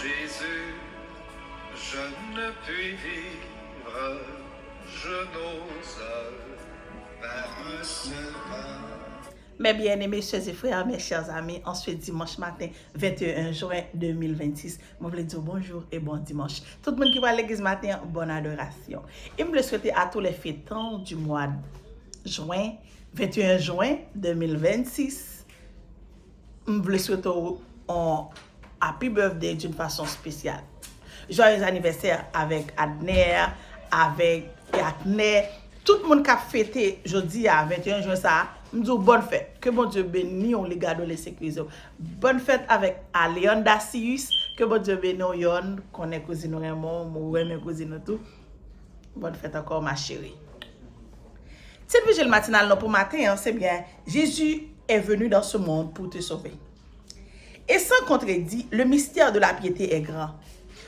Jésus, je ne puis vivre, je n'ose faire un seul pas. Mes bien-aimés, chers et frères, mes chers amis, on se fait dimanche matin, 21 juin 2026. Je voulais dire bonjour et bon dimanche. Tout le monde qui va à l'église matin, bonne adoration. Et je me souhaite à tous les fêtants du mois de juin, 21 juin 2026. Je vous souhaite un happy birthday d'une façon spéciale. Joyeux anniversaire avec Adner, avec Yakner. Tout le monde qui a fêté jeudi à 21 juin, ça, je dis bonne fête. Que bon Dieu bénisse, on les garde, les sécurise. Bonne fête avec Aléon Dacius. Que bon Dieu bénisse, on connaît cousine Raymond, moi, mes cousines tout. Bonne fête encore, ma chérie. Cette vigile matinale, pour matin, c'est bien. Jésus est venu dans ce monde pour te sauver. Et sans contredit, le mystère de la piété est grand.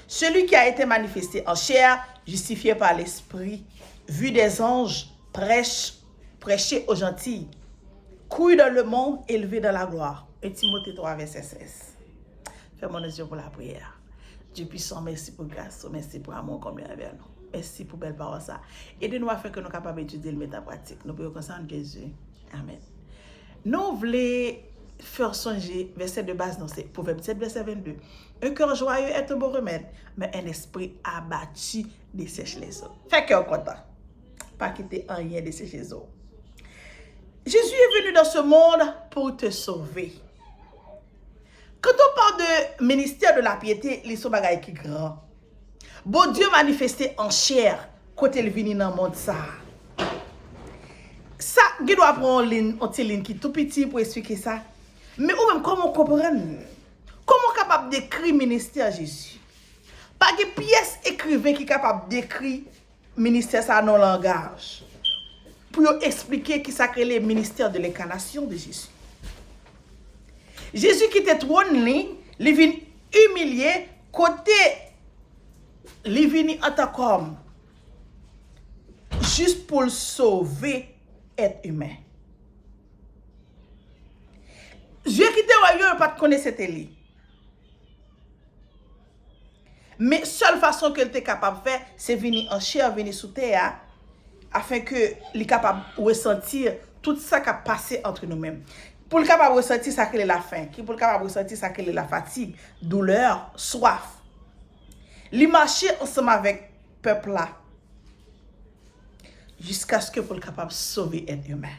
Celui qui a été manifesté en chair, justifié par l'Esprit, vu des anges, prêché aux gentils, couru dans le monde, élevé dans la gloire. Et Timothée 3, verset 16. Fermons les yeux pour la prière. Dieu puissant, merci pour grâce, merci pour amour comme envers nous. Merci pour belle parole ça. Aidez-nous à faire que nous sommes capables d'étudier le méta pratique. Nous pouvons concernant Jésus. Amen. Nous voulons faire songer, verset de base, non, c'est Proverbe 7, verset 22. Un cœur joyeux est un bon remède, mais un esprit abattu dessèche les eaux. Fait cœur content. Pas quitter rien dessécher les eaux. Jésus est venu dans ce monde pour te sauver. Quand on parle de ministère de la piété, les sont bagaille qui grand. Bon Dieu manifesté en chair, quand il vient dans le monde ça. Ça, il doit prendre une ligne qui est tout petit pour expliquer ça. Mais ou même comment comprendre? Comment capable d'écrire ministère Jésus? Pas de pièce écrivain qui est capable d'écrire ministère ça dans le langage. Pour expliquer qui ça crée le ministère de l'incarnation de Jésus. Jésus qui était trône, il vient humilier côté, il vient en tant qu'homme. Juste pour le sauver être humain. Dieu qui te royaume pas te connaître c'était lui. Mais seule façon que était capable de faire, c'est venir en chair, venir sous terre, afin que il capable de ressentir tout ça qui a passé entre nous-mêmes. Pour le capable de ressentir ça que la faim, pour le capable de ressentir ça que la fatigue, douleur, soif. Il marchait ensemble avec le peuple là, jusqu'à ce que pour le capable de sauver être humain.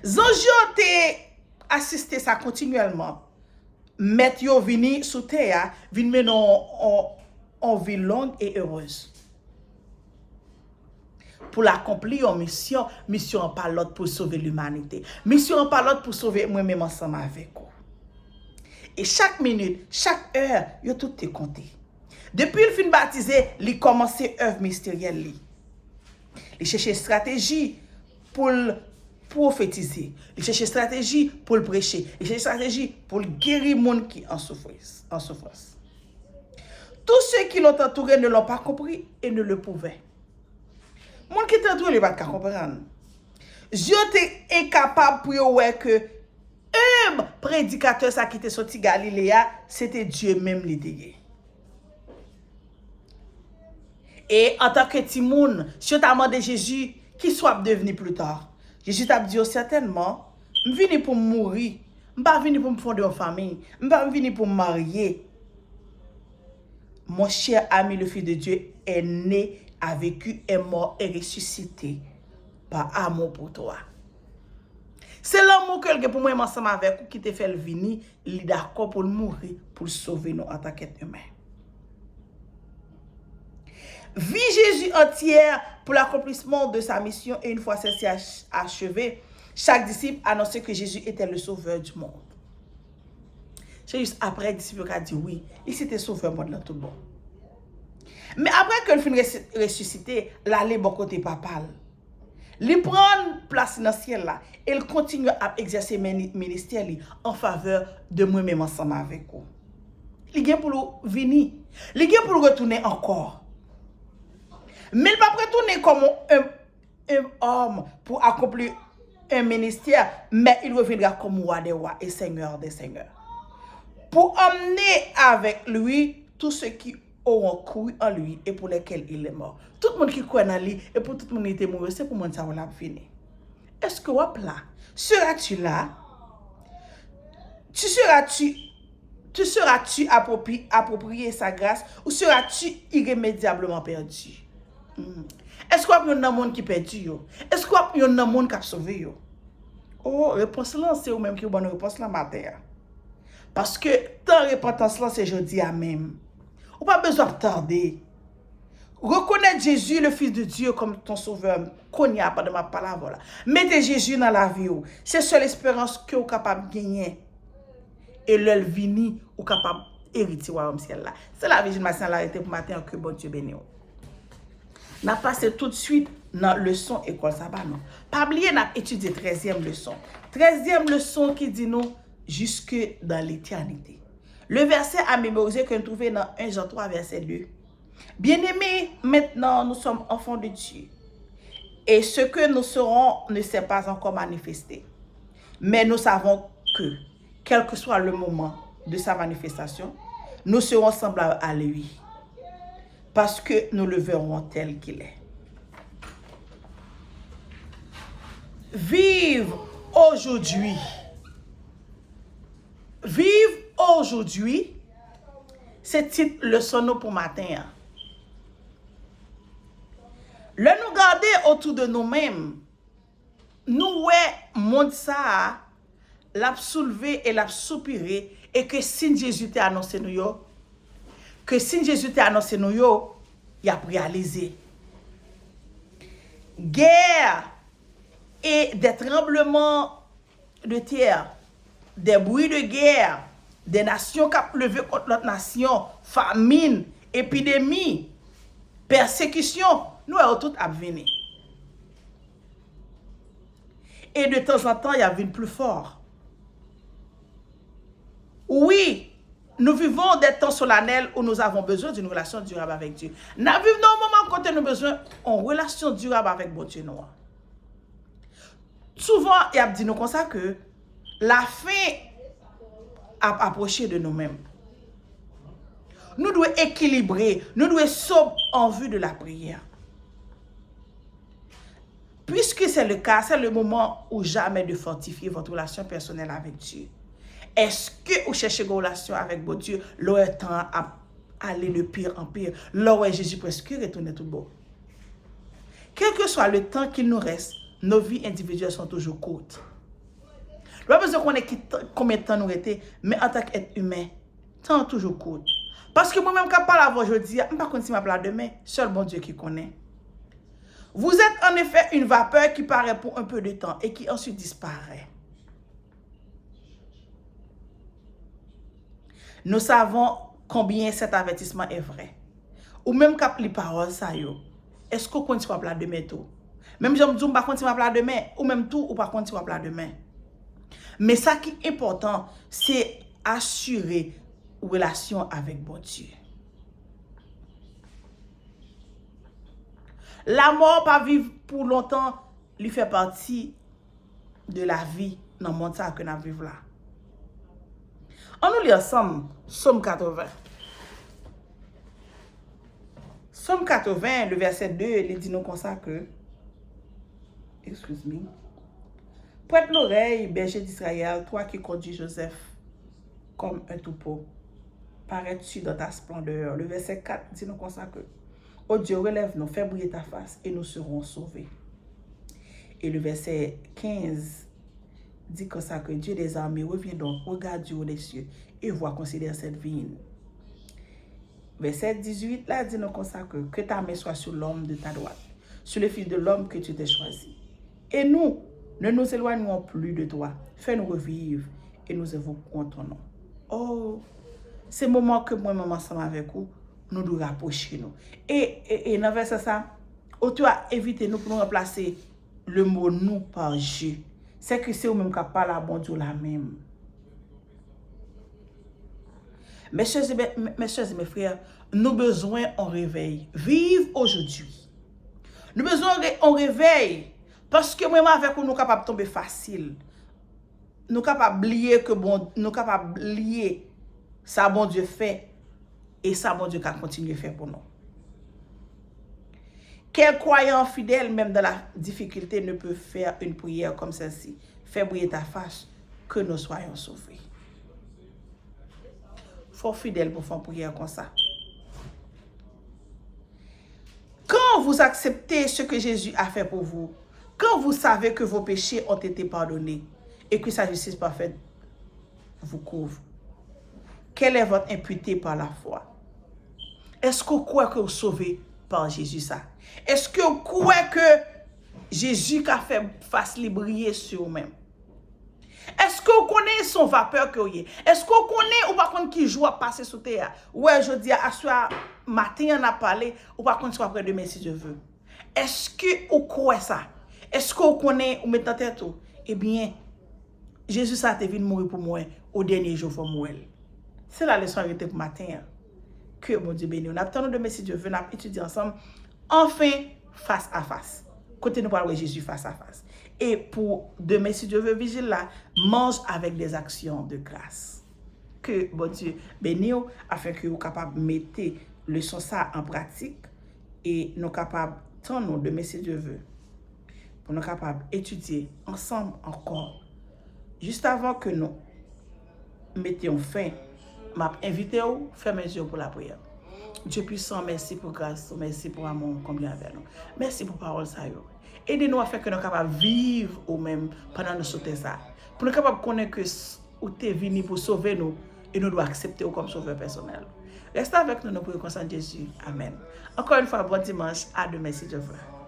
Zanjo te assisté ça continuellement. Mettre yo vini sous terre, vini mener en vie longue et heureuse. Pour l'accomplir une mission par l'autre pour sauver l'humanité. Mission par l'autre pour sauver moi-même ensemble avec vous. Et chaque minute, chaque heure, yo tout est compté. Depuis le fin baptisé, il commencé œuvre mystérieuse. Il cherche stratégie pour prophétiser. Il cherche stratégie pour le prêcher. Il cherche stratégie pour guérir les gens qui sont en souffrance. Tous ceux qui l'ont entouré ne l'ont pas compris et ne le pouvaient. Les gens qui t'ont entouré ne l'ont pas comprendre. Dieu était incapable pour voir que un prédicateur qui était sorti Galilée, c'était Dieu même l'idée. Et en tant que Timoun, si tu as demandé Jésus, qui soit devenu plus tard? Jésus t'a dit certainement, je suis venu pour mourir, je ne suis pas venu pour me fonder une famille, je ne suis pas venu pour me marier. Mon cher ami, le Fils de Dieu, est né, a vécu, est mort et ressuscité par amour pour toi. C'est l'amour que pour moi, ensemble avec vous, qui te fait le venir, il est d'accord pour mourir, pour sauver nous en tant qu'être humain. Vie Jésus entière pour l'accomplissement de sa mission et une fois celle-ci achevée, chaque disciple annonçait que Jésus était le sauveur du monde. C'est juste après, les disciples ont dit oui, il s'était sauveur du monde dans tout le monde. Mais après que le fin ressuscité, l'aller bon côté papal. Il prend place dans le ciel là et il continue à exercer ministère en faveur de moi-même ensemble avec vous. Il vient pour venir, il vient pour retourner encore. Mais il ne va pas retourner comme un homme pour accomplir un ministère, mais il reviendra comme roi des rois et seigneur des seigneurs. pour emmener avec lui tous ceux qui auront cru en lui et pour lesquels il est mort. Tout le monde qui croit en lui et pour tout le monde qui était mort, c'est pour moi ça va venir. Est-ce que hop là, seras-tu là? Tu seras-tu approprié sa grâce ou seras-tu irrémédiablement perdu? Est-ce qu'il y a un monde qui est perdu? Est-ce qu'il y a un monde qui a sauvé? Oh, réponse là, c'est ou même qui est bonne réponse là matin. Parce que ta repentance là, c'est jeudi à même. Ou pas besoin de tarder. Reconnaître Jésus, le Fils de Dieu, comme ton sauveur, qu'on y a pas de ma parole. Mettez Jésus dans la vie. C'est seule espérance que vous êtes capable de gagner. Et le vini, vous êtes capable d'hériter au ciel là. C'est la Vierge Marie qui a arrêté pour matin que bon Dieu béni. On a passé tout de suite dans la leçon école sabbat. Pas oublier, on a étudié 13e leçon. 13e leçon qui dit nous jusque dans l'éternité. Le verset à mémoriser que nous trouvons dans 1 Jean 3, verset 2. Bien-aimés, maintenant nous sommes enfants de Dieu. Et ce que nous serons ne s'est pas encore manifesté. Mais nous savons que, quel que soit le moment de sa manifestation, nous serons semblables à lui. Parce que nous le verrons tel qu'il est. Vive aujourd'hui. Vive aujourd'hui. C'est titre leçon pour matin. Le nous garder autour de nous-mêmes, nous ouais monde ça l'a soulevé et l'a soupiré et que si Jésus t'a annoncé nous yo, que si Jésus t'a annoncé nous yo, il a réalisé. Guerre et des tremblements de terre, des bruits de guerre, des nations qui ont levé contre l'autre nation, famine, épidémie, persécution, nous avons tout à venir. Et de temps en temps, il y a une plus fort. Oui, nous vivons des temps solennels où nous avons besoin d'une relation durable avec Dieu. Nous vivons un moment quand nous avons besoin d'une relation durable avec bon Dieu. Souvent, il y a dit nous comme ça que la fin a approché de nous-mêmes. Nous devons équilibrer, nous devons sobre en vue de la prière. Puisque c'est le cas, c'est le moment où jamais de fortifier votre relation personnelle avec Dieu. Est-ce que vous cherchez une relation avec votre Dieu, le temps à aller de pire en pire, là où Jésus presque retourne tout beau? Quel que soit le temps qu'il nous reste, nos vies individuelles sont toujours courtes. Nous n'avons pas besoin qu'on ait combien de temps nous était, mais en tant qu'être humain, temps toujours court. Parce que moi-même, quand je parle avant aujourd'hui, je ne sais pas si je parle demain, seul bon Dieu qui connaît. Vous êtes en effet une vapeur qui paraît pour un peu de temps et qui ensuite disparaît. Nous savons combien cet avertissement est vrai. Ou même quand les paroles, ça y est. Est-ce qu'on continue à parler demain tout? Même si je ne dis pas continuer à parler demain, ou même tout, ou pas continuer à parler demain. Mais ça qui est important, c'est assurer une relation avec bon Dieu. La mort, pas vivre pour longtemps, lui fait partie de la vie dans le monde que nous vivons là. On nous lit ensemble Somme 80. Somme 80, le verset 2, il dit nous comme ça que, excuse-moi, prête l'oreille, berger d'Israël, toi qui conduis Joseph comme un troupeau, parais-tu dans ta splendeur. Le verset 4 dit nous comme ça que, oh Dieu, relève-nous, fais briller ta face et nous serons sauvés. Et le verset 15 dit comme ça que Dieu des armées revient donc, regarde du haut des cieux et voit, considère cette vigne. Verset 18 là dit nous comme ça que ta main soit sur l'homme de ta droite, sur le fils de l'homme que tu t'es choisi. Et nous, ne nous éloignons plus de toi, fais-nous revivre et nous évoquons ton nom. Oh, c'est le moment que moi, maman, ensemble avec vous, nous devons rapprocher nous. Et dans le verset ça, tu as évité nous pour nous remplacer le mot nous par je. C'est que c'est au même qui parle à bon Dieu la même. Mes chers et mes frères, nous avons besoin en réveil. Vive aujourd'hui. Nous avons besoin en réveil. Parce que moi, avec nous, nous sommes capables de tomber facile. Nous sommes capables de oublier que bon, nous sommes capables de oublier Ça, bon Dieu fait. Et ça, bon Dieu, qu'a continué à faire pour nous. Quel croyant fidèle, même dans la difficulté, ne peut faire une prière comme celle-ci? Fais briller ta face, que nous soyons sauvés. Faut fidèle pour faire une prière comme ça. Quand vous acceptez ce que Jésus a fait pour vous, quand vous savez que vos péchés ont été pardonnés et que sa justice parfaite vous couvre, quelle est votre impunité par la foi? Est-ce que vous croyez que vous sauvez par Jésus ça? Est-ce que vous croyez que Jésus a fait face briller sur vous-même? Est-ce que vous connaissez son vapeur que vous avez? Est-ce que vous connaissez ou pas contre qui joue à passer sous terre? Ouais, je dis à soir matin on a parlé ou pas contre après demain si Dieu veut. Est-ce que vous croyez ça? Est-ce que vous connaissez ou mettez en tête tout? Eh bien, Jésus ça te venu mourir pour moi au dernier jour pour mourir. C'est la leçon arrêtée pour matin. Que mon Dieu béni. On attend demain si Dieu veut, on a étudié ensemble enfin face à face. Côté nous parler Jésus face à face. Et pour demain, si Dieu veut, vigile là, mange avec des actions de grâce. Que bon Dieu bénisse afin que vous soyez capable de mettre le son ça en pratique et nous capables, tant nous demain, si Dieu veut, pour nous capables d'étudier ensemble encore. Juste avant que nous mettions fin, m'a invité à faire mes yeux pour la prière. Dieu puissant, merci pour grâce, merci pour amour combien avec nous. Merci pour parole ça. Aidez-nous à faire que nous sommes capables de vivre ou même pendant nous sauter ça. Pour nous capables de connaître que vous êtes venu pour sauver nous et nous devons accepter comme sauveur personnel. Restez avec nous pour le consent de Jésus. Amen. Encore une fois, bon dimanche. À demain si Dieu veut.